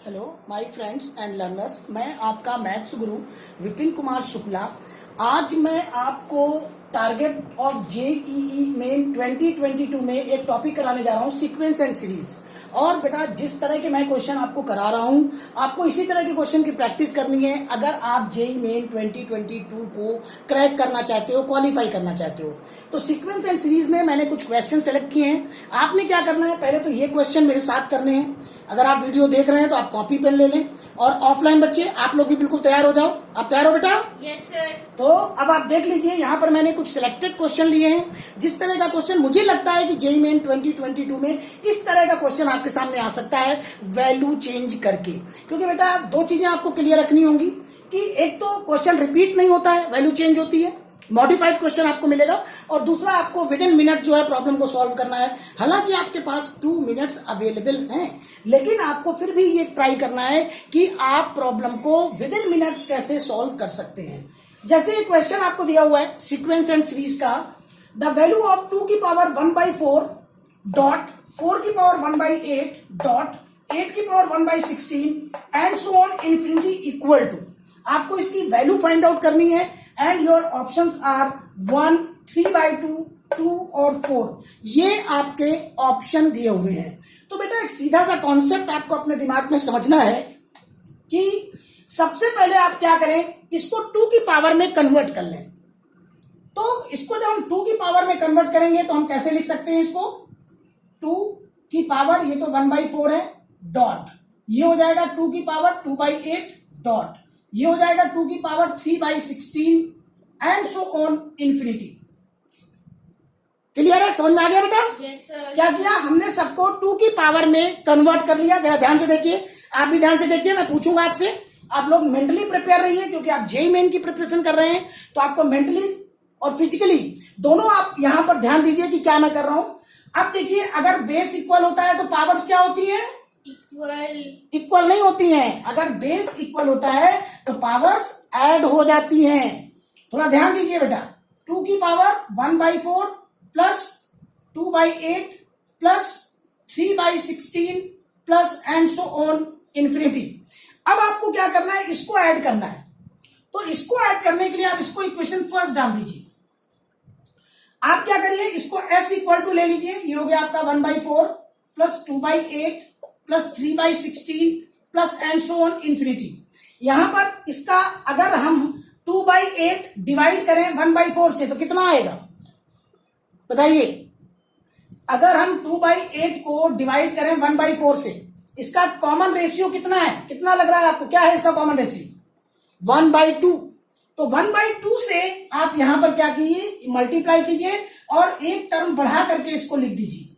Hello my friends and learners, मैं आपका maths गुरु विपिन कुमार शुक्ला। आज मैं आपको टारगेट ऑफ जेईई मेन 2022 में एक टॉपिक कराने जा रहा हूँ, सीक्वेंस एंड सीरीज। और बेटा, जिस तरह के मैं क्वेश्चन आपको करा रहा हूँ, आपको इसी तरह के क्वेश्चन की प्रैक्टिस करनी है अगर आप जेईई मेन 2022 को क्रैक करना चाहते हो, क्वालिफाई करना चाहते हो। तो सीक्वेंस एंड सीरीज में मैंने कुछ क्वेश्चन सेलेक्ट किए हैं। आपने क्या करना है, पहले तो ये क्वेश्चन मेरे साथ करने हैं। अगर आप वीडियो देख रहे हैं तो आप कॉपी पेन ले लें, और ऑफलाइन बच्चे आप लोग भी बिल्कुल तैयार हो जाओ। आप तैयार हो बेटा? Yes sir. तो अब आप देख लीजिए, यहाँ पर मैंने कुछ सिलेक्टेड क्वेश्चन लिए हैं। जिस तरह का क्वेश्चन मुझे लगता है कि जेईई मेन 2022 में इस तरह का क्वेश्चन आपके सामने आ सकता है, वैल्यू चेंज करके। क्योंकि बेटा, दो चीजें आपको क्लियर रखनी होंगी कि एक तो क्वेश्चन रिपीट नहीं होता है, वैल्यू चेंज होती है, मॉडिफाइड क्वेश्चन आपको मिलेगा। और दूसरा, आपको विद इन मिनट जो है प्रॉब्लम को सॉल्व करना है। हालांकि आपके पास 2 मिनट्स अवेलेबल हैं, लेकिन आपको फिर भी ये ट्राई करना है कि आप प्रॉब्लम को विद इन मिनट्स कैसे सॉल्व कर सकते हैं। जैसे ये क्वेश्चन आपको दिया हुआ है सीक्वेंस एंड सीरीज का, द वैल्यू ऑफ 2 की पावर 1/4 डॉट 4 की पावर 1/8 डॉट 8 की power 1/16 and so on infinity equal to. आपको इसकी वैल्यू फाइंड आउट करनी है एंड योर ऑप्शंस आर 1, 3/2, 2 और 4। ये आपके ऑप्शन दिए हुए हैं। तो बेटा, एक सीधा सा कॉन्सेप्ट आपको अपने दिमाग में समझना है कि सबसे पहले आप क्या करें, इसको 2 की पावर में कन्वर्ट कर लें। तो इसको जब हम 2 की पावर में कन्वर्ट करेंगे तो हम कैसे लिख सकते हैं इसको? 2 की पावर, ये तो 1/4 है, डॉट ये हो जाएगा 2 की पावर 2/8 डॉट ये हो जाएगा 2 की power 3/16 and so on infinity. Clear है? समझ में आ गया बेटा? Yes sir. क्या किया हमने? सबको 2 की पावर में कन्वर्ट कर लिया। जरा ध्यान से देखिए, आप भी ध्यान से देखिए, मैं पूछूंगा आपसे। आप लोग मेंटली प्रिपेयर रहिए, क्योंकि आप जेईई मेन की प्रिपरेशन कर रहे हैं, तो आपको मेंटली और फिजिकली दोनों आप यहां पर ध्यान दीजिए कि क्या मैं कर रहा हूं। अब देखिए, अगर बेस इक्वल होता है तो पावर्स क्या होती है? इक्वल नहीं होती हैं। अगर बेस इक्वल होता है तो पावर्स ऐड हो जाती हैं। थोड़ा ध्यान दीजिए बेटा। 2 की power 1/4 plus 2/8 plus 3/16 plus and so on infinity. अब आपको क्या करना है, इसको ऐड करना है। तो इसको ऐड करने के लिए आप इसको इक्वेशन फर्स्ट डाल दीजिए। आप क्या करिए, इसको s इक्वल टू ले लीजिए। ये हो गया आपका 1/4 plus 2/8 plus 3/16 plus and so on infinity. यहां पर इसका अगर हम 2/8 डिवाइड करें 1/4 से तो कितना आएगा बताइए? अगर हम 2/8 को डिवाइड करें 1/4 से, इसका कॉमन रेशियो कितना है? कितना लग रहा है आपको? क्या है इसका कॉमन रेशियो? 1/2। तो 1/2 से आप यहां पर क्या कीजिए, मल्टीप्लाई कीजिए और एक टर्म बढ़ा करके इसको लिख दीजिए।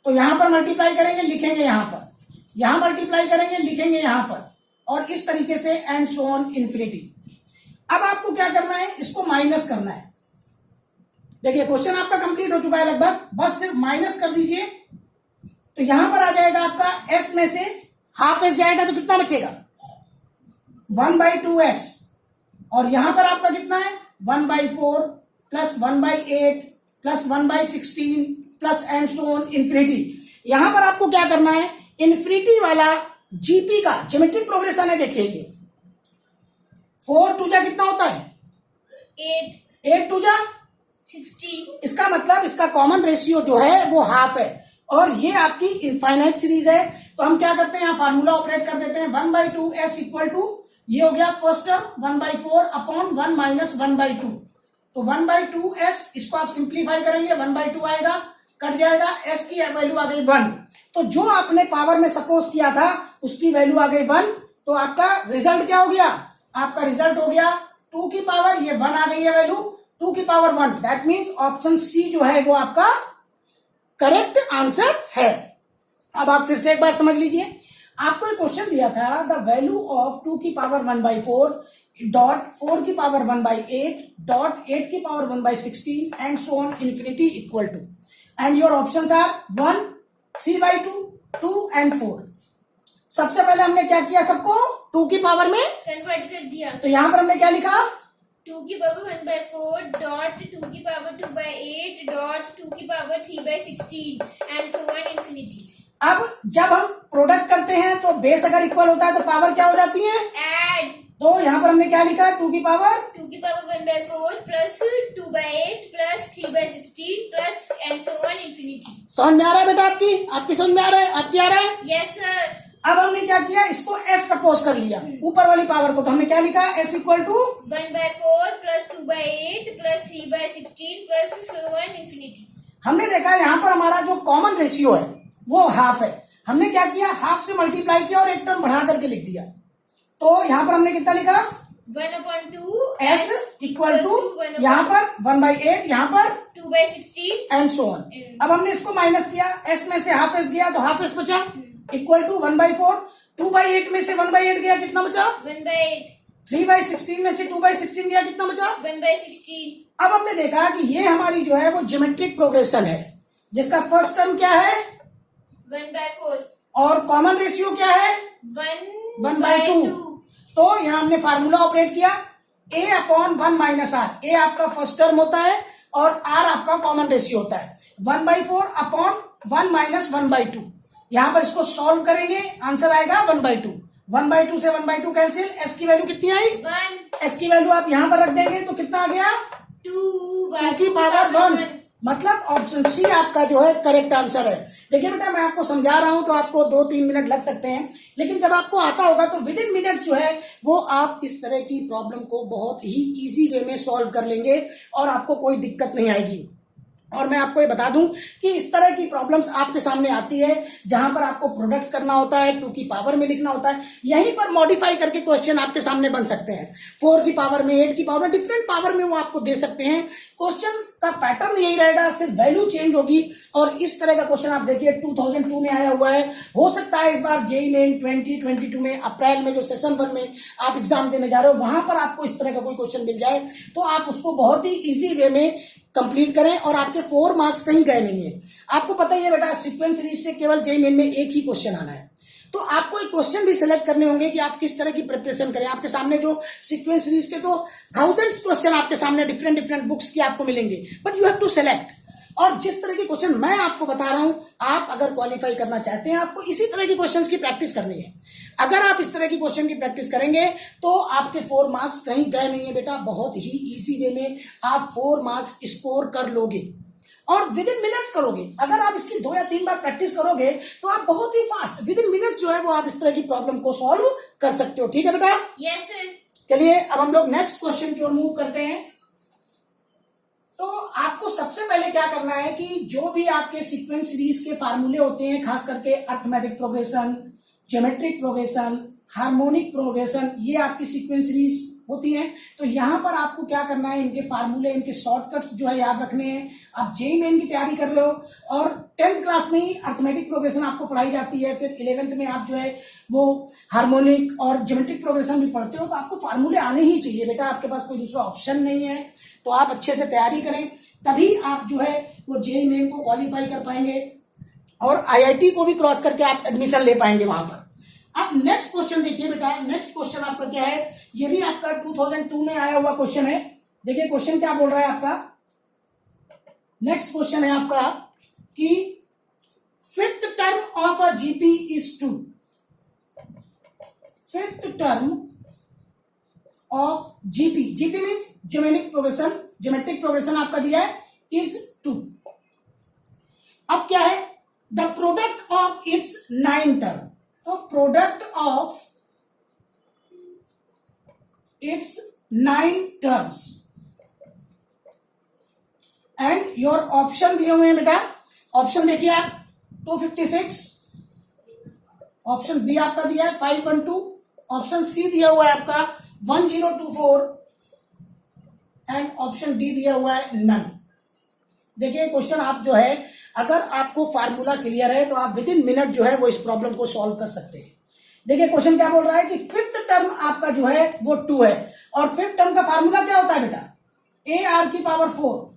तो यहां पर मल्टीप्लाई करेंगे, लिखेंगे यहां पर, यहां मल्टीप्लाई करेंगे, लिखेंगे यहां पर, और इस तरीके से एंड सो ऑन इन्फिनिटी। अब आपको क्या करना है, इसको माइनस करना है। देखिए, क्वेश्चन आपका कंप्लीट हो चुका है लगभग, बस सिर्फ माइनस कर दीजिए। तो यहां पर आ जाएगा आपका s में से हाफ s जाएगा तो कितना बचेगा? 1/2s। और यहां पर आपका कितना है? 1/4 plus 1/8 plus 1/16 plus and so on infinity. यहां पर आपको क्या करना है, इन्फिनिटी वाला जीपी का ज्योमेट्रिक प्रोग्रेशन है। देखिए, ये 4 2 जा कितना होता है? 8 2 जा 16। इसका मतलब इसका कॉमन रेशियो जो है वो हाफ है। और ये आपकी इनफाइनाइट सीरीज है। तो हम क्या करते हैं, यहाँ फार्मूला ऑपरेट कर देते हैं। 1/2s इक्वल टू, ये हो गया फर्स्ट टर्म 1/4 अपॉन 1 माइनस 1/2। तो 1/2s, इसको आप सिंप्लीफाई करेंगे, 1/2 आएगा, कट जाएगा, s की वैल्यू आ गई 1। तो जो आपने पावर में सपोज किया था उसकी वैल्यू आ गई 1। तो आपका रिजल्ट क्या हो गया? आपका रिजल्ट हो गया 2 की पावर, ये 1 आ गई है वैल्यू, 2 की power 1। That means option C जो है वो आपका करेक्ट आंसर है। अब आप फिर से एक बार समझ लीजिए। आपको एक क्वेश्चन दिया था, द वैल्यू ऑफ 2 की पावर 1/4 डॉट 4 की पावर 1/8 डॉट 8 की power 1/16 and so on infinity equal to, and your options are 1, 3/2, 2 and 4। सबसे पहले हमने क्या किया, सबको 2 की पावर में कन्वर्ट कर दिया। तो यहां पर हमने क्या लिखा? 2 की पावर 1/4 डॉट 2 की पावर 2/8 डॉट 2 की power 3/16 and so on infinity. अब जब हम प्रोडक्ट करते हैं तो बेस अगर इक्वल होता है तो पावर क्या हो जाती है? Add तो यहाँ पर हमने क्या लिखा? 2 की पावर 2 की power 1/4 plus 2/8 plus 3/16 plus and so on infinity. समझ में आ रहा है बेटा? आपकी समझ में आ रहा है? आपकी आ रहा है? Yes sir. अब हमने क्या किया, इसको s सपोज कर लिया ऊपर वाली पावर को, तो हमने क्या लिखा? s equal to 1/4 plus 2/8 plus 3/16 plus so on infinity. हमने देखा यहाँ पर हमारा जो कॉमन रेशियो है वो हाफ है। हमने क्या किया, हाफ से मल्टीप्लाई किया और एक टर्म बढ़ा करके लिख दिया। तो यहाँ पर हमने कितना लिखा? 1/2 s इक्वल टू यहाँ पर 1/8, यहाँ पर 2/16 एंड सो ऑन। अब हमने इसको माइनस किया, s में से हाफ s गया तो हाफ s बचा, इक्वल टू 1/4, 2/8 में से 1/8 गया, कितना बचा? 1/8 3/16 में से 2/16 गया, कितना बचा? 1/16. अब हमने देखा कि ये हमारी जो है वो ज्योमेट्रिक प्रोग्रेशन है, जिसका फर्स्ट टर्म क्या है 1/4 और कॉमन रेशियो क्या है 1/2। तो यहाँ हमने फार्मूला ऑपरेट किया, a अपॉन 1 माइनस आर। ए आपका फर्स्ट टर्म होता है और r आपका कॉमन रेशियो होता है। 1/4 अपॉन 1 माइनस 1/2। यहाँ पर इसको सॉल्व करेंगे, आंसर आएगा 1/2। 1/2 से 1/2 कैंसिल, s की वैल्यू कितनी आई? 1 s की वैल्यू आप यहाँ पर रख देंगे तो कितना आ गया? 2 की पावर 1। मतलब ऑप्शन सी आपका जो है करेक्ट आंसर है। देखिए बेटा, मैं आपको समझा रहा हूं तो आपको 2-3 मिनट लग सकते हैं, लेकिन जब आपको आता होगा तो विद इन मिनट जो है वो आप इस तरह की प्रॉब्लम को बहुत ही इजी वे में सॉल्व कर लेंगे और आपको कोई दिक्कत नहीं आएगी। और मैं आपको ये बता दूं कि इस तरह की प्रॉब्लम्स आपके सामने आती है जहां पर आपको प्रोडक्ट्स करना होता है, 2 की पावर में लिखना होता है, यहीं पर मॉडिफाई करके क्वेश्चन आपके सामने बन सकते हैं। 4 की पावर में, 8 की पावर में, डिफरेंट पावर में वो आपको दे सकते हैं। क्वेश्चन का पैटर्न यही रहेगा, सिर्फ वैल्यू चेंज होगी। और इस तरह का क्वेश्चन आप देखिए 2002 में आया हुआ है, हो सकता है इस बार जेईई मेन 2022 में अप्रैल में जो सेशन 1 में आप एग्जाम देने जा रहे हो वहां पर आपको इस तरह का कोई क्वेश्चन मिल जाए तो आप उसको बहुत ही इजी वे में कंप्लीट करें और आपके 4 मार्क्स कहीं गए नहीं है। आपको पता ही है बेटा, सीक्वेंस सीरीज से केवल जेईई मेन में एक ही क्वेश्चन आना है, तो आपको एक क्वेश्चन भी सिलेक्ट करने होंगे कि आप किस तरह की प्रिपरेशन करें। आपके सामने जो सीक्वेंस सीरीज के तो थाउजेंड्स क्वेश्चन आपके सामने डिफरेंट बुक्स की आपको मिलेंगे, but you have to select. और जिस तरह के क्वेश्चन मैं आपको बता रहा हूं, आप अगर क्वालिफाई करना चाहते हैं आपको इसी तरह की क्वेश्चंस की प्रैक्टिस करनी है। अगर आप इस तरह की क्वेश्चन की प्रैक्टिस करेंगे तो आपके 4 मार्क्स कहीं गए नहीं है बेटा, बहुत ही इजी वे में आप 4 मार्क्स स्कोर कर लोगे और विद इन मिनट्स करोगे। अगर आप इसकी 2 या 3 बार प्रैक्टिस करोगे तो आप बहुत ही फास्ट विद इन मिनट्स जो है वो आप इस तरह की प्रॉब्लम को सॉल्व कर सकते हो। ठीक है बेटा? Yes sir. चलिए अब हम लोग नेक्स्ट क्वेश्चन की ओर मूव करते हैं। तो आपको सबसे पहले क्या करना है कि जो भी आपके सीक्वेंस सीरीज के फार्मूले होते हैं, खास करके arithmetic progression, geometric progression, harmonic progression, ये आपकी सीक्वेंस सीरीज होती है। तो यहां पर आपको क्या करना है, इनके फार्मूले, इनके शॉर्टकट्स जो है याद रखने हैं। आप जेईई मेन की तैयारी कर रहे हो और 10th क्लास में ही अर्थमेटिक प्रोग्रेशन आपको पढ़ाई जाती है, फिर 11th में आप जो है वो हार्मोनिक और ज्योमेट्रिक प्रोग्रेशन भी पढ़ते हो, तो आपको फार्मूले आने ही चाहिए बेटा, आपके पास कोई दूसरा ऑप्शन नहीं है। तो आप अच्छे से तैयारी करें, तभी आप जो है वो जेईई मेन को क्वालिफाई कर पाएंगे और आईआईटी को भी क्रॉस करके आप एडमिशन ले पाएंगे वहां पर। अब नेक्स्ट क्वेश्चन देखिए बेटा, नेक्स्ट क्वेश्चन आपका क्या है, ये भी आपका 2002 में आया हुआ क्वेश्चन है। देखिए क्वेश्चन क्या बोल रहा है आपका, नेक्स्ट क्वेश्चन है आपका कि 5th term of a GP is 2। 5th term of GP, GP means geometric progression आपका दिया है इज 2। अब क्या है, the product of its 9 term. तो product of its 9 terms and your option दिए हुए हैं बेटा। ऑप्शन देखिए आप 256, ऑप्शन बी आपका दिया है 512, ऑप्शन सी दिया हुआ है आपका 1024 एंड ऑप्शन डी दिया हुआ है नन। देखिए क्वेश्चन आप जो है, अगर आपको फार्मूला क्लियर है तो आप विद इन मिनट जो है वो इस प्रॉब्लम को सॉल्व कर सकते हैं। देखिए क्वेश्चन क्या बोल रहा है कि 5th टर्म आपका जो है वो 2 है और 5th टर्म का फार्मूला क्या होता है बेटा, ए आर की पावर 4।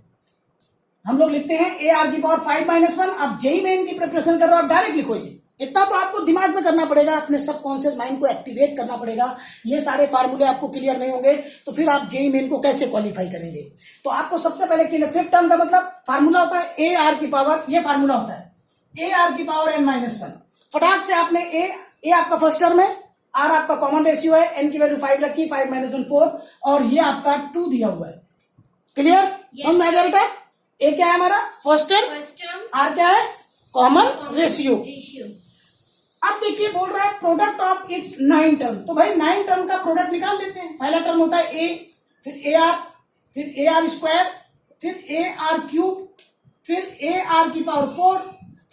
हम लोग लिखते हैं ए आर की पावर 5 - 1। आप जेईई मेन की प्रिपरेशन कर रहे हो, आप डायरेक्ट लिखो। ये इतना तो आपको दिमाग में करना पड़ेगा, अपने सबकॉन्शियस माइंड को एक्टिवेट करना पड़ेगा। ये सारे फार्मूले आपको क्लियर नहीं होंगे तो फिर आप जेईई मेन को कैसे क्वालिफाई करेंगे। तो आपको सबसे पहले क्लियर, 5th टर्म का मतलब फार्मूला होता है ए आर की पावर, ये फार्मूला होता है ए आर की पावर n - 1। फटाक से आपने ए आपका फर्स्ट टर्म है, आर आपका कॉमन रेशियो है, एन की वैल्यू 5 रखी, 5 - 1 4, और ये आपका 2 दिया हुआ है। क्लियर? समझ में आ गया बेटा? ए क्या है हमारा? फर्स्ट टर्म, आर क्या है? Common ratio. अब देखिए बोल रहा है प्रोडक्ट ऑफ इट्स 9 टर्म, तो भाई 9 टर्म का प्रोडक्ट निकाल लेते हैं। पहला टर्म होता है ए, फिर ए आर, फिर ए आर स्क्वायर, फिर ए आर क्यूब, फिर ए आर की पावर 4,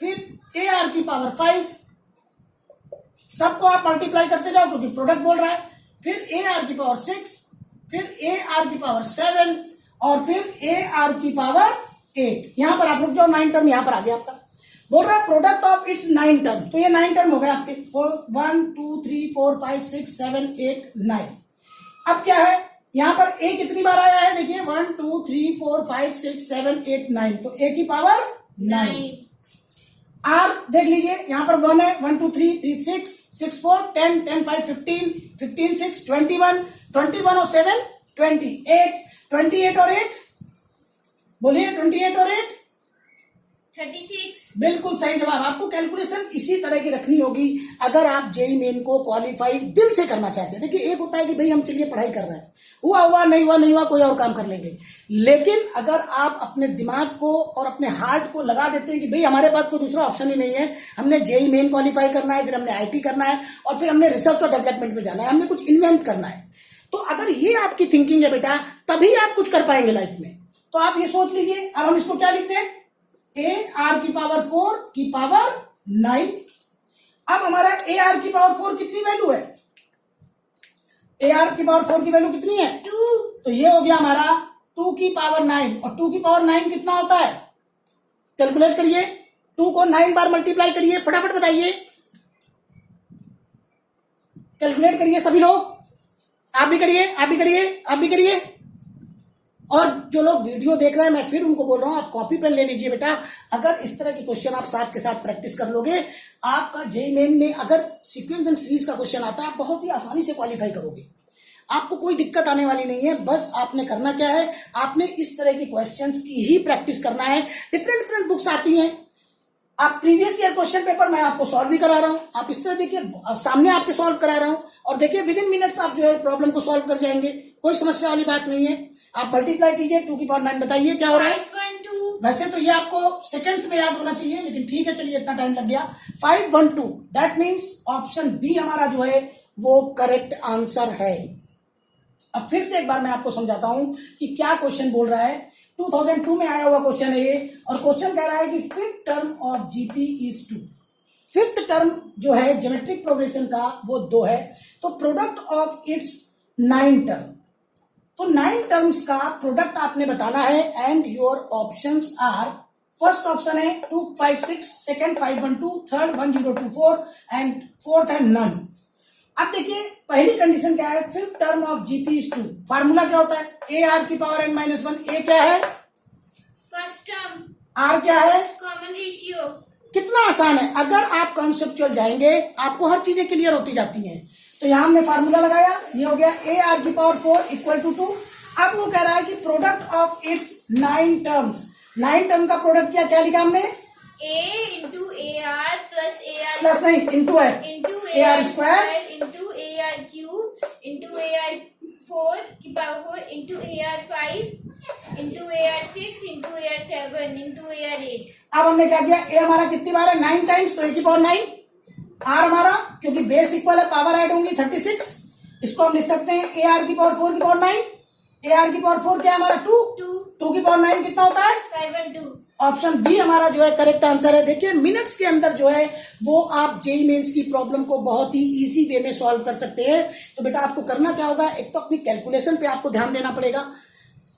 फिर ए आर की पावर 5। सबको आप मल्टीप्लाई करते जाओ क्योंकि प्रोडक्ट बोल रहा है। फिर ए आर की पावर 6, फिर ए आर की पावर 7, और फिर ए आर की पावर 8। यहां पर आप रुक जाओ, 9 टर्म यहां पर आ गया आपका। बोल रहा है प्रोडक्ट ऑफ इट्स 9 टर्म, तो ये 9 टर्म हो गए आपके 1 2 3 4 5 6 7 8 9। अब क्या है यहां पर ए कितनी बार आया है? देखिए 1 2 3 4 5 6 7 8 9, तो ए की पावर 9। आर देख लीजिए यहां पर 1 है, 1 2 3 3 6 6 4 10 10 5 15 15 6 21 21 और 7 28 28 और 8 बोलिए 28 और 8 36। बिल्कुल सही जवाब। आपको कैलकुलेशन इसी तरह की रखनी होगी अगर आप जेई मेन को क्वालिफाई दिल से करना चाहते हैं। देखिए एक होता है कि भाई हम चलिए पढ़ाई कर रहे हैं, हुआ हुआ, नहीं हुआ नहीं हुआ, कोई और काम कर लेंगे। लेकिन अगर आप अपने दिमाग को और अपने हार्ट को लगा देते हैं कि भाई हमारे पास कोई दूसरा ऑप्शन ही नहीं है, हमने जेई मेन क्वालिफाई करना है, फिर हमने आईटी करना है, और फिर हमने रिसर्च और डेवलपमेंट में जाना है, हमने कुछ इन्वेंट करना है, तो अगर ये आपकी थिंकिंग है बेटा तभी आप कुछ कर पाएंगे लाइफ में। तो आप ये सोच लीजिए। अब हम इसको क्या लिखते हैं? ए आर की पावर 4 की पावर 9। अब हमारा ए आर की पावर 4 कितनी वैल्यू है? ए आर की पावर 4 की वैल्यू कितनी है? 2। तो ये हो गया हमारा 2 की पावर 9, और 2 की पावर 9 कितना होता है? कैलकुलेट करिए, 2 को 9 बार मल्टीप्लाई करिए, फटाफट बताइए, कैलकुलेट करिए सभी लोग। आप भी करिए, आप भी करिए, आप भी करिए। और जो लोग वीडियो देख रहे हैं मैं फिर उनको बोल रहा हूं आप कॉपी पेन ले लीजिए बेटा। अगर इस तरह के क्वेश्चन आप साथ के साथ प्रैक्टिस कर लोगे, आपका जेईई मेन में अगर सीक्वेंस एंड सीरीज का क्वेश्चन आता है आप बहुत ही आसानी से क्वालिफाई करोगे, आपको कोई दिक्कत आने वाली नहीं है। बस आपने करना क्या है, आपने इस तरह के क्वेश्चंस की ही प्रैक्टिस करना है। डिफरेंट बुक्स आती हैं, आप प्रीवियस ईयर क्वेश्चन पेपर मैं आपको सॉल्व भी करा रहा हूं, आप इस तरह देखिए सामने आपके सॉल्व करा रहा हूं, और देखिए विद इन मिनट्स आप जो है प्रॉब्लम को सॉल्व कर जाएंगे, कोई समस्या वाली बात नहीं है। आप मल्टीप्लाई कीजिए, 2 की पावर 9 बताइए क्या हो रहा है। 512। वैसे तो ये आपको सेकंड्स में याद होना चाहिए, लेकिन ठीक है चलिए इतना टाइम लग गया। 512 दैट मीन्स ऑप्शन बी हमारा जो है वो करेक्ट आंसर है। अब फिर से एक बार मैं आपको समझाता हूं कि क्या क्वेश्चन बोल रहा है। 2002 में आया हुआ क्वेश्चन है ये, और क्वेश्चन कह रहा है कि 5th term of GP is 2। 5th term जो है ज्योमेट्रिक प्रोग्रेशन का वो 2 है, तो प्रोडक्ट ऑफ इट्स 9 टर्म, तो 9 टर्म्स का प्रोडक्ट आपने बताना है। And your options are, first option है 256, सेकंड 512, थर्ड 1024, एंड फोर्थ है नन। अब देखिए पहली कंडीशन क्या है, 5th term of GP is 2। Formula क्या होता है? ए आर की पावर n - 1। ए क्या है? First term. आर क्या है? Common ratio. कितना आसान है, अगर आप कॉन्सेप्चुअल जाएंगे आपको हर चीजें क्लियर होती जाती हैं। तो यहां हमने फार्मूला लगाया, ये हो गया ए आर की पावर 4 इक्वल टू 2। अब वो कह रहा है कि product of its 9 terms, 9 term का प्रोडक्ट क्या लिखा हमने? A into a r plus a r plus नहीं, इंटू है, into a r square into a r cube into a r 4 की power 4 into a r 5 into a r 6 into a r 7 into a are 8। अब हमने क्या किया, ए हमारा कितनी बार है? 9 टाइम्स, तो ए की पावर 9। आर हमारा क्योंकि बेस इक्वल है पावर ऐड होंगी 36, इसको हम लिख सकते हैं ए आर की पावर 4 की पावर 9। ए आर की पावर 4 क्या है हमारा? 2 की पावर 9 कितना होता है? 512। ऑप्शन बी हमारा जो है करेक्ट आंसर है। देखिए मिनट्स के अंदर जो है वो आप जेईई मेंस की प्रॉब्लम को बहुत ही इजी वे में सॉल्व कर सकते हैं। तो बेटा आपको करना क्या होगा, एक तो अपनी कैलकुलेशन पे आपको ध्यान देना पड़ेगा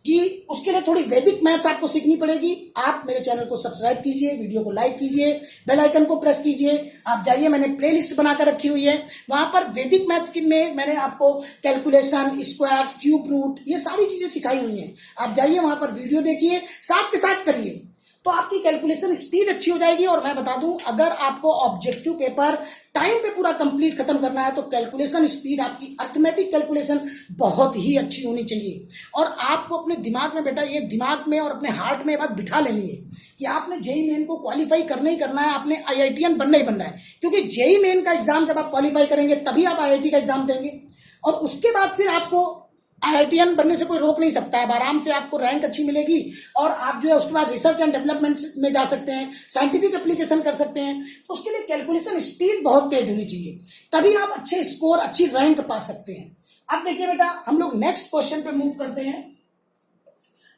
कि उसके लिए थोड़ी वैदिक मैथ्स आपको सीखनी पड़ेगी। आप मेरे चैनल को सब्सक्राइब कीजिए, वीडियो को लाइक कीजिए, बेल आइकन को प्रेस कीजिए। आप जाइए, मैंने प्लेलिस्ट बनाकर रखी हुई है, वहां पर वैदिक मैथ्स में मैंने आपको कैलकुलेशन, स्क्वायर्स, क्यूब रूट, ये सारी चीजें सिखाई हुई हैं। आप जाइए वहां पर वीडियो देखिए, साथ के साथ करिए। तो आपकी कैलकुलेशन स्पीड अच्छी हो जाएगी। और मैं बता दूं, अगर आपको ऑब्जेक्टिव पेपर टाइम पे पूरा कंप्लीट खत्म करना है तो कैलकुलेशन स्पीड आपकी अर्थमेटिक कैलकुलेशन बहुत ही अच्छी होनी चाहिए। और आपको अपने दिमाग में बेटा, ये दिमाग में और अपने हार्ट में बात बिठा लेनी है कि आपने जेई मेन को क्वालिफाई करना ही करना है, आपने आईआईटीएन बनना ही बनना है। क्योंकि जेई मेन का एग्जाम जब आप क्वालिफाई करेंगे तभी आप आईआईटी का एग्जाम देंगे, और उसके बाद फिर आपको आईआईटीएन बनने से कोई रोक नहीं सकता है। आराम से आपको रैंक अच्छी मिलेगी और आप जो है उसके बाद रिसर्च एंड डेवलपमेंट में जा सकते हैं, साइंटिफिक एप्लीकेशन कर सकते हैं। तो उसके लिए कैलकुलेशन स्पीड बहुत तेज होनी चाहिए, तभी आप अच्छे स्कोर, अच्छी रैंक पा सकते हैं। अब देखिए बेटा, हम लोग नेक्स्ट क्वेश्चन पे मूव करते हैं।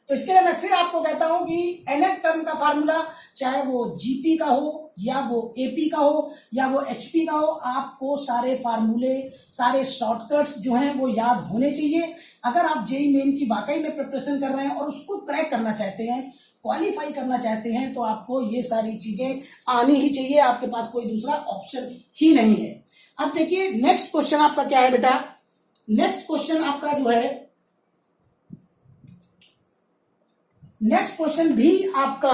तो इसके लिए मैं फिर आपको कहता हूं कि एनएट टर्म का फार्मूला, चाहे वो जीपी का हो या वो एपी का हो या वो एचपी का हो, आपको सारे फार्मूले, सारे शॉर्टकट्स जो हैं वो याद होने चाहिए। अगर आप जेई मेन की वाकई में प्रिपरेशन कर रहे हैं और उसको क्रैक करना चाहते हैं, क्वालिफाई करना चाहते हैं, तो आपको ये सारी चीजें आनी ही चाहिए। आपके पास कोई दूसरा ऑप्शन ही नहीं है। अब देखिए नेक्स्ट क्वेश्चन आपका क्या है बेटा। नेक्स्ट क्वेश्चन आपका जो है, नेक्स्ट क्वेश्चन भी आपका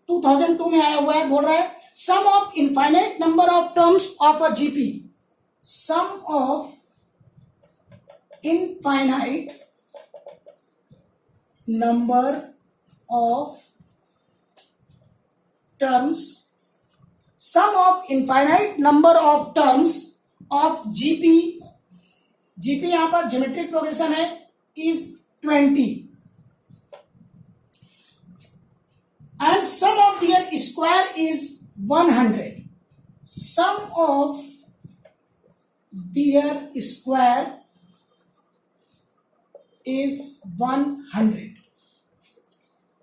2002 में आया हुआ है। बोल रहा है sum of infinite number of terms of a GP, sum of infinite number of terms, sum of infinite number of terms of GP, GP यहां पर ज्योमेट्रिक प्रोग्रेशन है, is 20 and sum of their square is 100. Sum of their square is 100.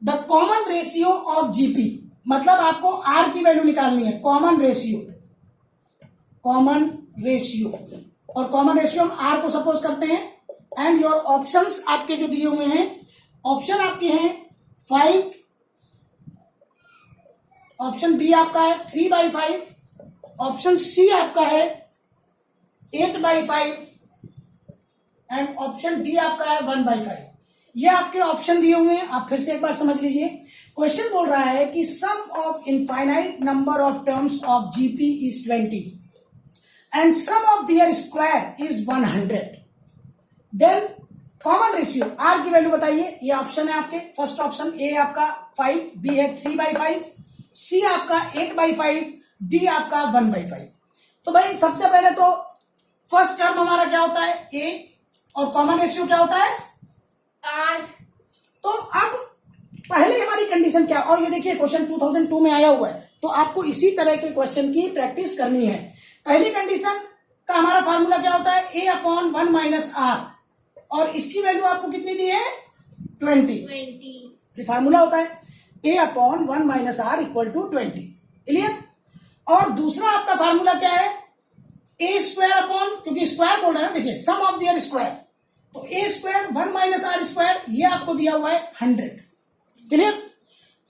The common ratio of GP, मतलब आपको R की value निकालनी है। Common ratio, common ratio, और common ratio हम R को सपोज करते हैं। एंड योर ऑप्शंस आपके जो दिए हुए हैं, ऑप्शन आपके हैं 5, ऑप्शन बी आपका है 3/5, ऑप्शन सी आपका है 8/5 एंड ऑप्शन डी आपका है 1/5। ये आपके ऑप्शन दिए हुए हैं। आप फिर से एक बार समझ लीजिए। क्वेश्चन बोल रहा है कि sum of infinite number of terms of GP is 20 and sum of their square is 100। Then common ratio r की वैल्यू बताइए। ये ऑप्शन है आपके। फर्स्ट ऑप्शन ए आपका 5, बी है 3/5, सी आपका 8/5, डी आपका 1/5। तो भाई सबसे पहले तो फर्स्ट टर्म हमारा क्या होता है, ए, और कॉमन रेशियो क्या होता है, आर। तो अब पहले हमारी कंडीशन क्या, और ये देखिए क्वेश्चन 2002 में आया हुआ है, तो आपको इसी तरह के क्वेश्चन की प्रैक्टिस करनी है। पहली कंडीशन का हमारा फॉर्मूला क्या होता है, a/1 - r, और इसकी वैल्यू आपको कितनी दी है, 20। फार्मूला होता है a/1 - r = 20। क्लियर। और दूसरा आपका फार्मूला क्या है, a², क्योंकि स्क्वायर बोल रहा है ना, देखिए सम ऑफ देयर स्क्वायर, तो a² 1 - r², ये आपको दिया हुआ है 100। क्लियर।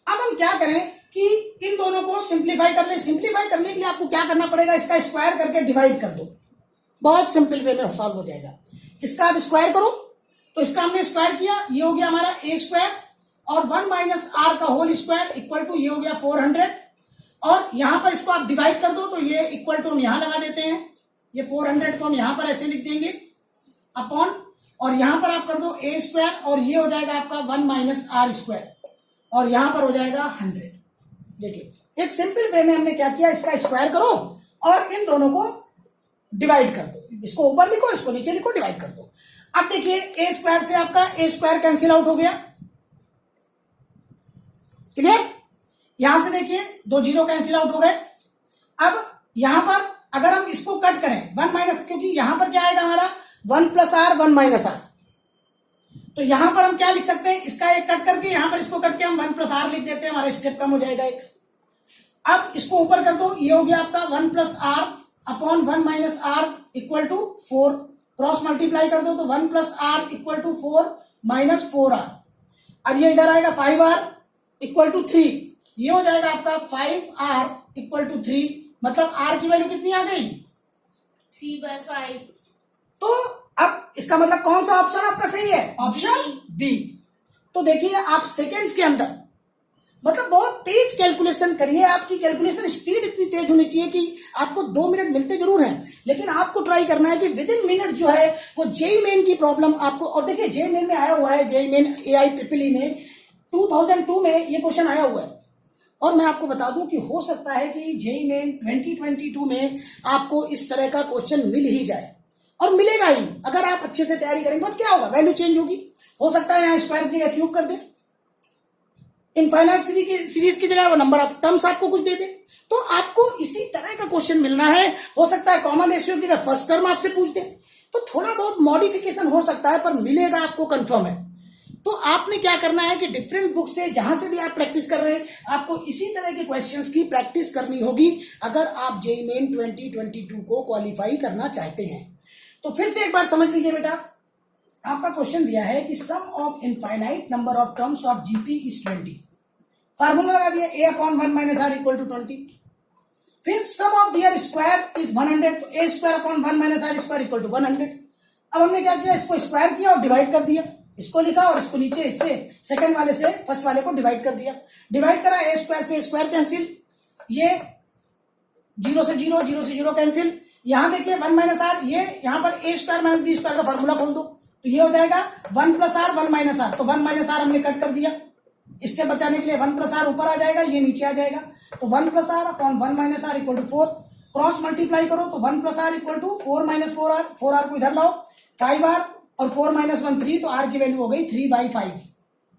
अब हम क्या करें कि इन दोनों को सिंप्लीफाई कर ले। सिंप्लीफाई करने के लिए आपको क्या करना पड़ेगा, इसका स्क्वायर करके डिवाइड कर दो, बहुत सिंपल वे में सॉल्व हो जाएगा। इसका आप स्क्वायर करो, तो इसका हमने स्क्वायर किया, ये हो गया हमारा a², और 1 - r का होल स्क्वायर इक्वल टू ये हो गया 400, और यहां पर इसको आप डिवाइड कर दो, तो ये इक्वल टू हम यहां लगा देते हैं, ये 400 को हम यहां पर ऐसे लिख देंगे अपॉन, और यहां पर आप कर दो a², और ये हो जाएगा आपका 1 - r², और यहां पर हो जाएगा 100। देखिए एक सिंपल वे में हमने क्या किया, इसका स्क्वायर करो और इन दोनों को डिवाइड कर दो, इसको ऊपर लिखो, इसको नीचे लिखो, डिवाइड कर दो। अब देखिए a² से आपका a² कैंसिल आउट हो गया। क्लियर। यहां से देखिए 2 0 कैंसिल आउट हो गए। अब यहां पर अगर हम इसको कट करें 1 - क्योंकि यहां पर क्या आएगा हमारा 1 + r 1 - r, तो यहां पर हम क्या लिख सकते हैं, इसका एक कट करके यहां पर इसको कट के हम 1 + r लिख देते हैं, हमारा स्टेप कम हो जाएगा एक। अब इसको ऊपर कर दो, ये हो गया आपका 1 + r upon 1 - r = 4, cross multiply कर दो तो 1 + r = 4 - 4r। अब ये इधर आएगा 5r = 3, ये हो जाएगा आपका 5r = 3, मतलब r की वैल्यू कितनी आ गई, 3/5। तो अब इसका मतलब कौन सा ऑप्शन आपका सही है, ऑप्शन बी। तो देखिए आप सेकेंड्स के अंदर मतलब बहुत तेज कैलकुलेशन करिए, आपकी कैलकुलेशन स्पीड इतनी तेज होनी चाहिए कि आपको 2 मिनट मिलते जरूर हैं, लेकिन आपको ट्राई करना है कि विद इन मिनट जो है वो जेई मेन की प्रॉब्लम आपको, और देखिए जेई मेन में आया हुआ है, जेई मेन AIEEE में 2002 में ये क्वेश्चन आया हुआ है। और मैं आपको बता दूं कि हो सकता है कि जेई मेन 2022 में आपको इस तरह का क्वेश्चन मिल ही जाए, और मिलेगा ही अगर आप अच्छे से तैयारी करेंगे। बस क्या होगा, वैल्यू चेंज होगी, हो सकता है यहाँ स्क्वायर की जगह क्यूब कर दे, इनफाइनाइट सीरीज की जगह वो नंबर ऑफ टर्म्स आपको कुछ दे दे, तो आपको इसी तरह का क्वेश्चन मिलना है। हो सकता है कॉमन रेशियो की जगह फर्स्ट टर्म आपसे पूछ दे, तो थोड़ा बहुत मॉडिफिकेशन हो सकता है, पर मिलेगा आपको, कंफर्म है। तो आपने क्या करना है कि डिफरेंट बुक से जहां से भी आप प्रैक्टिस कर रहे हैं, आपको इसी तरह के क्वेश्चंस की प्रैक्टिस करनी होगी अगर आप जेईई मेन 2022 को क्वालिफाई करना चाहते हैं। तो फिर से एक बार समझ लीजिए बेटा, आपका क्वेश्चन दिया है कि sum of infinite number of terms of GP is 20। Formula लगा दिया a/1 - r = 20। फिर sum of their square is 100, तो a²/1 - r² = 100। अब हमने क्या किया, इसको स्क्वायर किया और डिवाइड कर दिया, इसको लिखा और इसको नीचे इससे सेकंड वाले से फर्स्ट वाले को डिवाइड कर दिया। डिवाइड करा, a² से स्क्वायर कैंसिल, ये 0 से 0, 0 से 0 कैंसिल। यहां देखिए 1 - r, ये यहां पर a² - b² का फार्मूला खोल दो, तो ये हो जाएगा 1 + r 1 - r, तो 1 - r हमने कट कर दिया, इसके बचाने के लिए 1 + r ऊपर आ जाएगा, ये नीचे आ जाएगा, तो 1 + r/1 - r = 4। क्रॉस मल्टीप्लाई करो तो 1 + r = 4 - 4r, 4r को इधर लाओ, 5r और 4 - 1 3, तो r की वैल्यू हो गई 3/5।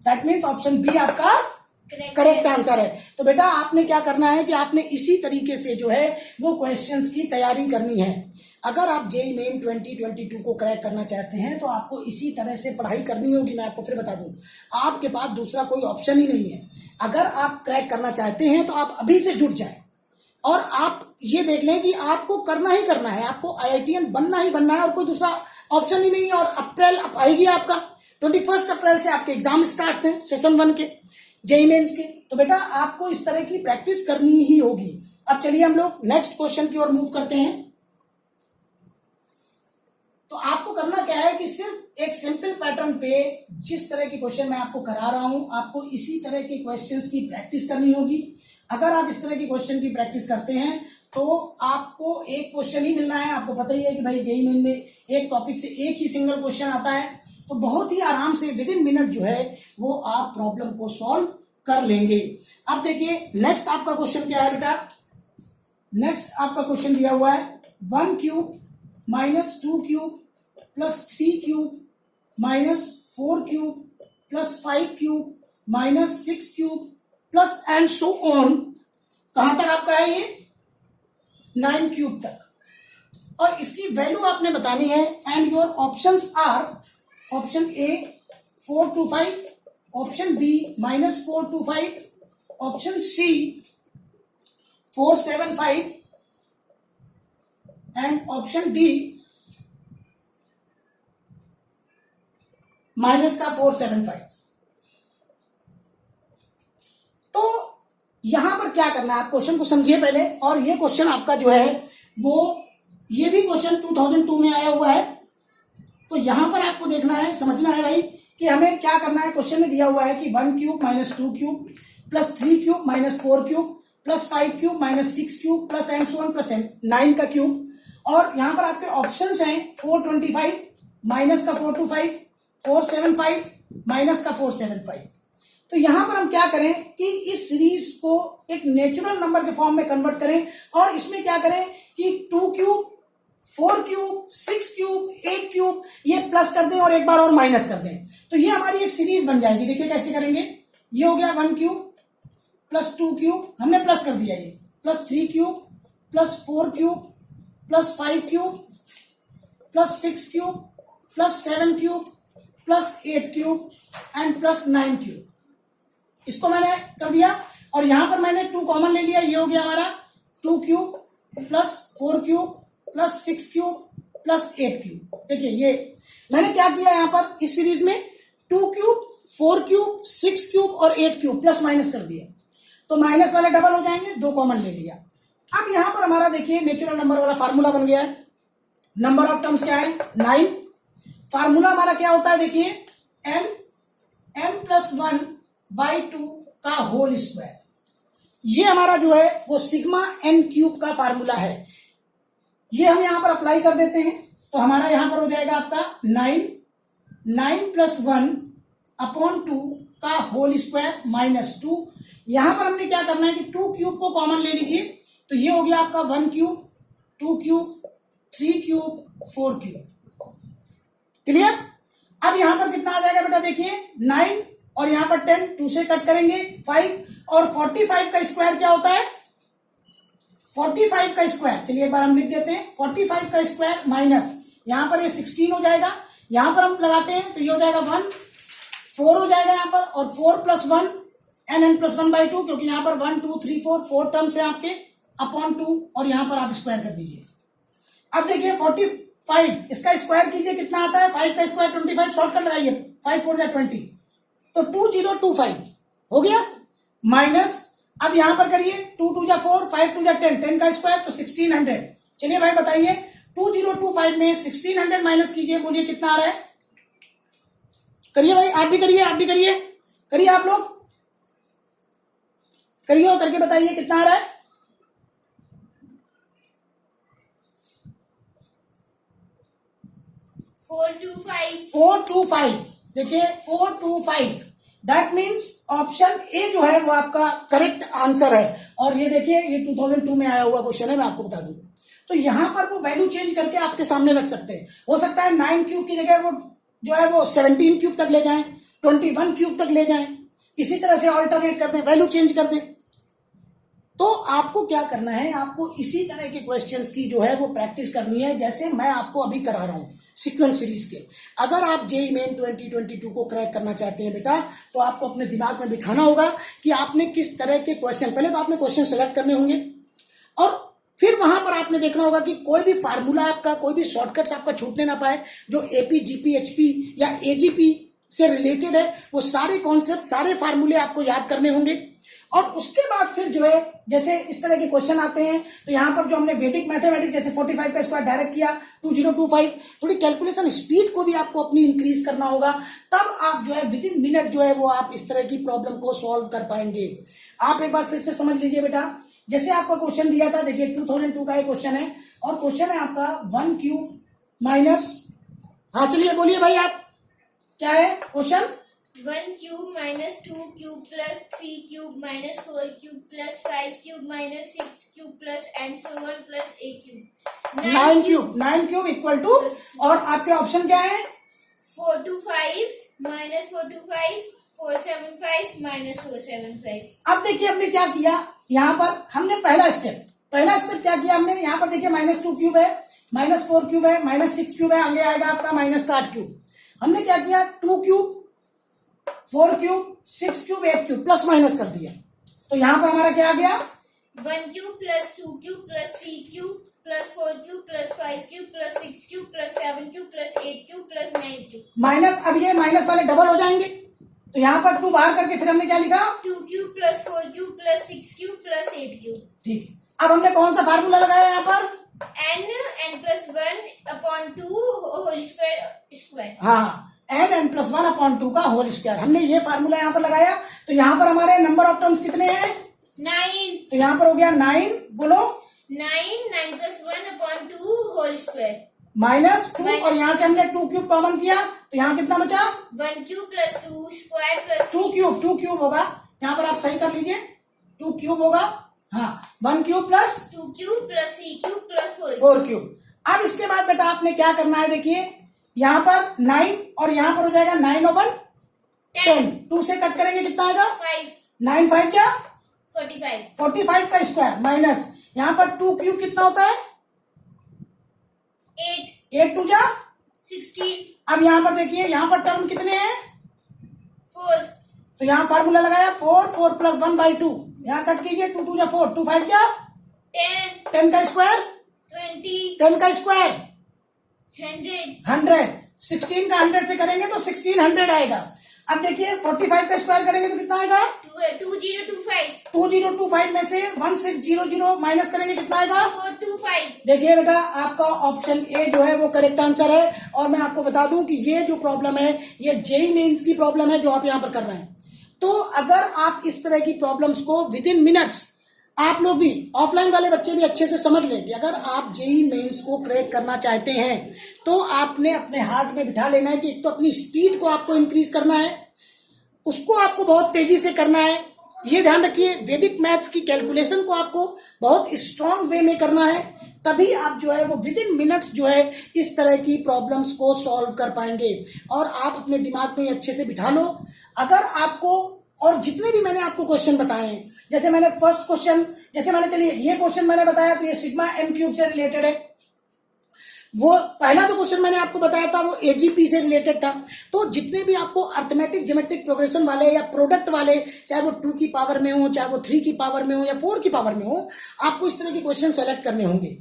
दैट मीन्स ऑप्शन बी आपका करेक्ट आंसर है। तो बेटा आपने क्या करना है कि आपने इसी तरीके से जो है वो क्वेश्चंस की तैयारी करनी है। अगर आप जेईई मेन 2022 को क्रैक करना चाहते हैं तो आपको इसी तरह से पढ़ाई करनी होगी। मैं आपको फिर बता दूं, आपके पास दूसरा कोई ऑप्शन ही नहीं है। अगर आप क्रैक करना चाहते हैं तो आप अभी से जुट जाएं, और आप ये देख लें कि आपको करना ही करना है, आपको IITian बनना ही बनना है, और कोई दूसरा ऑप्शन ही नहीं है। और अप्रैल अब आएगी, आपका 21 अप्रैल से आपके एग्जाम स्टार्ट हैं, सेशन 1 के जेईई मेंस के। तो बेटा आपको इस तरह की प्रैक्टिस करनी ही होगी। अब चलिए हम लोग नेक्स्ट क्वेश्चन की ओर मूव करते हैं। तो आपको करना क्या है कि सिर्फ एक सिंपल पैटर्न पे जिस तरह के क्वेश्चन मैं आपको करा रहा हूं, आपको इसी तरह के क्वेश्चंस की प्रैक्टिस करनी होगी। अगर आप इस तरह की क्वेश्चन की प्रैक्टिस करते हैं तो आपको एक क्वेश्चन ही मिलना है। आपको पता ही है कि भाई जेईई मेन में एक टॉपिक से एक ही सिंगल क्वेश्चन आता है, तो बहुत ही आराम से विद इन मिनट जो है वो आप प्रॉब्लम को सॉल्व कर लेंगे। अब देखिए नेक्स्ट आपका क्वेश्चन क्या है बेटा। नेक्स्ट आपका क्वेश्चन दिया हुआ है 1 cube minus 2 cube plus 3 cube minus 4 cube plus 5 cube minus 6 cube plus and so on. कहां तक आपका है ये 9 क्यूब तक, और इसकी वैल्यू आपने बतानी है। And your options are option A 4 to 5, option B -4 to 5, option C 4 7 5 and option D -4 7 5। तो यहां पर क्या करना है, आप क्वेश्चन को समझिए पहले। और ये क्वेश्चन आपका जो है वो ये भी क्वेश्चन 2002 में आया हुआ है। तो यहां पर आपको देखना है, समझना है भाई कि हमें क्या करना है। क्वेश्चन में दिया हुआ है कि 1 cube minus 2 cube plus 3 cube minus 4 cube plus 5 cube minus 6 cube plus and so on plus 9 का क्यूब। और यहां पर आपके ऑप्शंस हैं 425 माइनस का 4 to 5, 475 माइनस का 475। तो यहां पर हम क्या करें कि इस सीरीज को एक नेचुरल नंबर के फॉर्म में कन्वर्ट करें, और इसमें क्या करें कि 2 क्यूब 4 क्यूब 6 क्यूब 8 क्यूब ये प्लस कर दें और एक बार और माइनस कर दें, तो ये हमारी एक सीरीज बन जाएगी। देखिए कैसे करेंगे। ये हो गया 1 क्यूब प्लस 2 क्यूब, हमने प्लस कर दिया, ये plus 3 cube plus 4 cube plus 5 cube plus 6 cube plus 7 cube plus 8 cube and plus 9 cube. इसको मैंने कर दिया, और यहां पर मैंने 2 कॉमन ले लिया। ये हो गया हमारा 2 cube plus 4 cube plus 6 cube plus 8 cube. देखिए ये मैंने क्या किया, यहां पर इस सीरीज में 2 क्यूब 4 क्यूब 6 क्यूब और 8 क्यूब प्लस माइनस कर दिया, तो माइनस वाले डबल हो जाएंगे, 2 कॉमन ले लिया। अब यहां पर हमारा देखिए नेचुरल नंबर वाला फार्मूला बन गया है। नंबर ऑफ टर्म्स क्या है 9। फार्मूला हमारा क्या होता है देखिए m+1/2 का होल स्क्वायर। ये हमारा जो है वो सिग्मा एन क्यूब का फार्मूला है। ये हम यहां पर अप्लाई कर देते हैं तो हमारा यहां पर हो जाएगा आपका 9 प्लस 1 अपॉन 2 का होल स्क्वायर माइनस 2। यहां पर हमने क्या करना है कि 2 क्यूब को कॉमन ले लीजिए तो ये हो गया आपका 1 cube, 2 cube, 3 cube, 4 cube. Clear? अब यहां पर कितना आ जाएगा बेटा, देखिए 9 और यहां पर 10, 2 से कट करेंगे 5 और 45 का स्क्वायर क्या होता है, 45 का स्क्वायर, चलिए एक बार हम लिख देते हैं 45 का स्क्वायर माइनस यहां पर ये 16 हो जाएगा, यहां पर हम लगाते हैं तो ये हो जाएगा 1, 4 हो जाएगा यहां पर और 4 प्लस 1 n प्लस 1/2 क्योंकि यहां पर 1 2 3 4 टर्म्स है आपके अपॉन 2 और यहां पर आप स्क्वायर कर दीजिए। अब देखिए 45 इसका स्क्वायर कीजिए कितना आता है, 5 का स्क्वायर 25, शॉर्टकट लगाइए 5 4 20 तो 2025 हो गया माइनस। अब यहां पर करिए 2 2 4 5 2 10, 10 का स्क्वायर तो 1600। चलिए भाई बताइए 2025 में 1600 माइनस कीजिए, बोलिए कितना आ रहा है। करिए भाई, आप भी करिए, आप भी करिए, करिए आप लोग करिए और करके बताइए कितना आ रहा है। फोर टू फाइव देखिए 425 दैट मीन्स ऑप्शन ए जो है वो आपका करेक्ट आंसर है। और ये देखिए ये 2002 में आया हुआ क्वेश्चन है, मैं आपको बता दूं। तो यहां पर वो वैल्यू चेंज करके आपके सामने रख सकते हैं। हो सकता है 9 क्यूब की जगह वो जो है वो 17 क्यूब तक ले जाएं, 21 क्यूब तक ले जाएं, इसी तरह से ऑल्टरनेट कर दें, वैल्यू चेंज कर दें। तो आपको क्या करना है, आपको इसी तरह के क्वेश्चंस की जो है वो प्रैक्टिस करनी है जैसे मैं आपको अभी करा रहा हूं सीक्वेंस सीरीज के। अगर आप जेईई मेन 2022 को क्रैक करना चाहते हैं बेटा तो आपको अपने दिमाग में बिठाना होगा कि आपने किस तरह के क्वेश्चन, पहले तो आपने क्वेश्चन सेलेक्ट करने होंगे और फिर वहां पर आपने देखना होगा कि कोई भी फार्मूला आपका, कोई भी शॉर्टकट्स आपका छूटने ना पाए जो एपी जीपी एचपी या एजीपी से रिलेटेड है। वो सारे कॉन्सेप्ट, सारे फार्मूले आपको याद करने होंगे। और उसके बाद फिर जो है जैसे इस तरह के क्वेश्चन आते हैं तो यहां पर जो हमने वैदिक मैथमेटिक्स जैसे 45 का स्क्वायर डायरेक्ट किया 2025, थोड़ी कैलकुलेशन स्पीड को भी आपको अपनी इंक्रीज करना होगा, तब आप जो है विद इन मिनट जो है वो आप इस तरह की प्रॉब्लम को सॉल्व कर पाएंगे। आप एक बार फिर से समझ लीजिए बेटा, जैसे आपका क्वेश्चन दिया था, देखिए 2002 का ये क्वेश्चन है और क्वेश्चन है आपका 1 क्यूब माइनस, हाँ चलिए बोलिए भाई आप, क्या है question. 1 cube minus 2 cube plus 3 cube minus 4 cube plus 5 cube minus 6 cube plus and so on plus 8 cube 9 cube equal to, और आपके ऑप्शन क्या है 425 माइनस 425 475 माइनस 475। अब देखिए हमने क्या किया, यहाँ पर हमने पहला स्टेप क्या किया हमने, यहाँ पर देखिए -2 क्यूब है, -4 क्यूब है, -6 क्यूब है, आगे आएगा आपका -8 क्यूब। हमने क्या किया 2 cube 4 cube 6 cube 8 cube plus minus कर दिया। तो यहां पर हमारा क्या आ गया 1 cube plus 2 cube plus 3 cube plus 4 cube plus 5 cube plus 6 cube plus 7 cube plus 8 cube plus 9 cube minus. अब ये माइनस वाले डबल हो जाएंगे तो यहाँ पर 2 बाहर करके फिर हमने क्या लिखा 2 cube plus 4 cube plus 6 cube plus 8 cube. ठीक, अब हमने कौन सा फार्मूला लगाया यहाँ पर n plus 1 upon 2 whole square. हाँ n प्लस 1 अपॉन 2 का होल स्क्वायर, हमने ये फार्मूला यहाँ पर लगाया। तो यहाँ पर हमारे नंबर ऑफ टर्म्स कितने हैं 9। तो यहाँ पर हो गया 9, बोलो 9 प्लस 1 अपॉन 2 होल स्क्वायर -2 और यहाँ से हमने 2 क्यूब कॉमन किया तो यहाँ कितना बचा 1 cube plus 2 square plus 2 cube होगा, यहाँ पर आप सही कर लीजिए 2 क्यूब होगा, हाँ 1 cube plus 2 cube plus 3 cube plus 4 cube. अब इसके बाद बेटा आपने क्या करना है, देखिए यहाँ पर 9 और यहाँ पर हो जाएगा 9 over 10, 2 से कट करेंगे कितना आएगा 5 9 5 क्या 45 का स्क्वायर माइनस यहाँ पर 2 क्यूब कितना होता है 8 2 जा 16। अब यहाँ पर देखिए यहाँ पर टर्म कितने हैं 4 तो यहाँ फार्मूला लगाया 4 प्लस 1/2, यहाँ कट कीजिए 2 2 जा 4 2 5 क्या 10 का स्क्वायर 20 10 का स्क्वायर 100 16 का 100 से करेंगे तो 1600 आएगा। अब देखिए 45 का स्क्वायर करेंगे तो कितना आएगा 2025 में से 1600 माइनस करेंगे कितना आएगा 425। देखिए बेटा आपका ऑप्शन ए जो है वो करेक्ट आंसर है। और मैं आपको बता दूं कि ये जो प्रॉब्लम है ये जेईई मेंस की प्रॉब्लम है जो आप यहाँ पर कर रहे हैं। तो अगर आप इस तरह की प्रॉब्लम्स को विद इन मिनट्स, आप लोग भी, ऑफलाइन वाले बच्चे भी अच्छे से समझ लें कि अगर आप जेई मेंस को क्रैक करना चाहते हैं तो आपने अपने हार्ट में बिठा लेना है कि एक तो अपनी स्पीड को आपको इंक्रीज करना है, उसको आपको बहुत तेजी से करना है। ये ध्यान रखिए, वैदिक मैथ्स की कैलकुलेशन को आपको बहुत स्ट्रांग वे में करना है, तभी आप जो है वो विद इन मिनट्स जो है इस तरह की प्रॉब्लम्स को सॉल्व कर पाएंगे। और आप अपने दिमाग में अच्छे से बिठा लो। अगर आपको, और जितने भी मैंने आपको क्वेश्चन बताए हैं, जैसे मैंने फर्स्ट क्वेश्चन, जैसे मैंने, चलिए ये क्वेश्चन मैंने बताया तो ये सिग्मा एम क्यूब से रिलेटेड है। वो पहला जो क्वेश्चन मैंने आपको बताया था वो एजीपी से रिलेटेड था। तो जितने भी आपको अर्थमेटिक ज्योमेट्रिक प्रोग्रेशन वाले या प्रोडक्ट वाले, चाहे वो 2 की पावर में हो, चाहे वो 3 की पावर में हो या 4 की पावर में हो, आपको इस तरह के क्वेश्चन सेलेक्ट करने होंगे।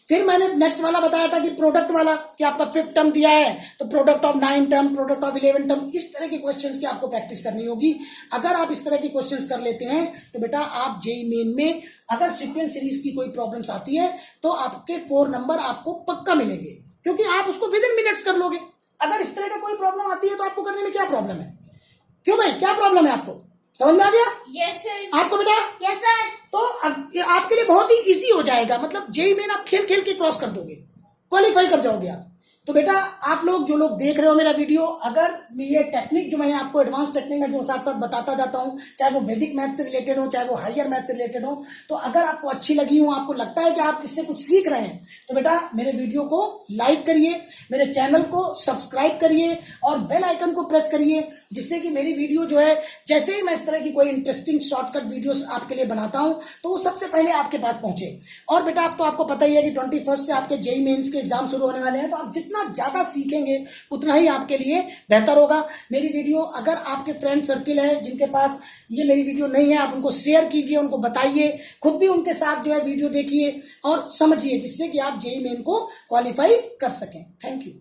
फिर मैंने नेक्स्ट वाला बताया था कि प्रोडक्ट वाला, कि आपका 5th टर्म दिया है तो product of 9 term, product of 11 term, इस तरह के क्वेश्चंस की आपको प्रैक्टिस करनी होगी। अगर आप इस तरह के क्वेश्चंस कर लेते हैं तो बेटा आप जेई मेन में अगर सीक्वेंस सीरीज की कोई प्रॉब्लम्स आती है तो आपके 4 नंबर आपको पक्का मिलेंगे, क्योंकि आप उसको विद इन मिनट्स कर लोगे। अगर इस तरह का कोई प्रॉब्लम आती है तो आपको करने में क्या प्रॉब्लम है? क्यों भाई, क्या प्रॉब्लम है? आपको समझ में आ गया? Yes sir. आपको बेटा? Yes sir. तो आपके लिए बहुत ही इजी हो जाएगा, मतलब जेई मेन आप खेल खेल के क्रॉस कर दोगे, क्वालिफाई कर जाओगे आप। तो बेटा आप लोग जो लोग देख रहे हो मेरा वीडियो, अगर ये टेक्निक जो मैंने आपको एडवांस टेक्निक में जो साथ साथ बताता जाता हूँ, चाहे वो वैदिक मैथ से रिलेटेड हो, चाहे वो हायर मैथ से रिलेटेड हो, तो अगर आपको अच्छी लगी हो, आपको लगता है कि आप इससे कुछ सीख रहे हैं, तो बेटा मेरे वीडियो को लाइक करिए, मेरे चैनल को सब्सक्राइब करिए और बेल आइकन को प्रेस करिए, जिससे कि मेरी वीडियो जो है, जैसे ही मैं इस तरह की कोई इंटरेस्टिंग शॉर्टकट वीडियोस आपके लिए बनाता हूं तो वो सबसे पहले आपके पास पहुंचे। और बेटा अब तो आपको पता ही है कि 21 से आपके जेई मेंस के एग्जाम शुरू होने वाले हैं, तो आप जितना ज्यादा सीखेंगे उतना ही आपके लिए बेहतर होगा। मेरी वीडियो अगर आपके फ्रेंड सर्किल है जिनके पास ये मेरी वीडियो नहीं है, आप उनको शेयर कीजिए, उनको बताइए, खुद भी उनके साथ जो है वीडियो देखिए और समझिए, जिससे कि आप जेई मेन को क्वालिफाई कर सकें। Thank you.